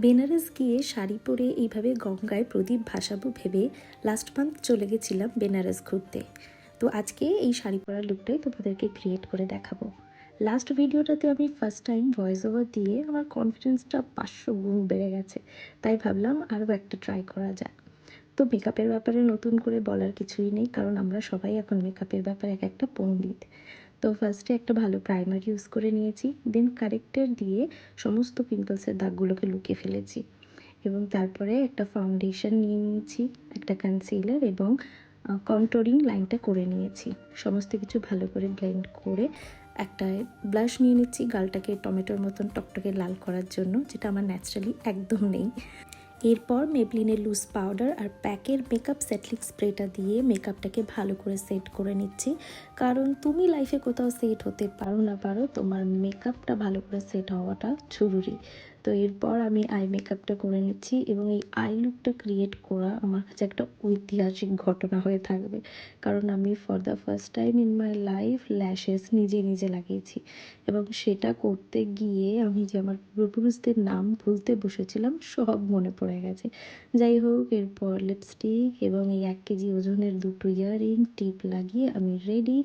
বেনারস গিয়ে শাড়ি পরে এইভাবে গঙ্গায় প্রদীপ ভাসাবো ভেবে লাস্ট মান্থ চলে গেছিলাম বেনারস ঘুরতে। তো আজকে এই শাড়ি পরার লুকটাই তোমাদেরকে ক্রিয়েট করে দেখাবো। লাস্ট ভিডিওটাতে আমি ফার্স্ট টাইম ভয়েস ওভার দিয়ে আমার কনফিডেন্সটা 500 গুণ বেড়ে গেছে, তাই ভাবলাম আরও একটা ট্রাই করা যাক। তো মেকআপের ব্যাপারে নতুন করে বলার কিছুই নেই, কারণ আমরা সবাই এখন মেকআপের ব্যাপারে এক একটা পণ্ডিত। তো ফার্স্টে একটা ভালো প্রাইমার ইউজ করে নিয়েছি, দেন কারেক্টার দিয়ে সমস্ত পিম্পলসের দাগগুলোকে লুকিয়ে ফেলেছি, এবং তারপরে একটা ফাউন্ডেশন নিয়ে নিয়েছি, একটা কনসিলার এবং কন্ট্রোলিং লাইনটা করে নিয়েছি। সমস্ত কিছু ভালো করে ব্লেন্ড করে একটা ব্লাশ নিয়ে নিচ্ছি গালটাকে টমেটোর মতন টকটকে লাল করার জন্য, যেটা আমার ন্যাচারালি একদম নেই। এরপর মেবলিনের লুজ পাউডার আর প্যাকের মেকআপ সেটলিং স্প্রেটা দিয়ে মেকআপটাকে ভালো করে সেট করে নিচ্ছি, কারণ তুমি লাইফে কোথাও সেট হতে পারো না পারো, তোমার মেকআপটা ভালো করে সেট হওয়াটা জরুরি। তো এরপর আমি আই মেকআপটা করে নিচ্ছি, এবং এই আই লুকটা ক্রিয়েট করা আমার কাছে একটা ঐতিহাসিক ঘটনা হয়ে থাকবে, কারণ আমি for the first time in my life lashes নিজে নিজে লাগিয়েছি, এবং সেটা করতে গিয়ে আমি যে আমার পূর্বপুরুষদের নাম ভুলতে বসেছিলাম সব মনে পড়ে গেছে। যাই হোক, এরপর লিপস্টিক এবং এই 1 কেজি ওজনের 2টো ইয়াররিং টিপ লাগিয়ে আমি রেডি।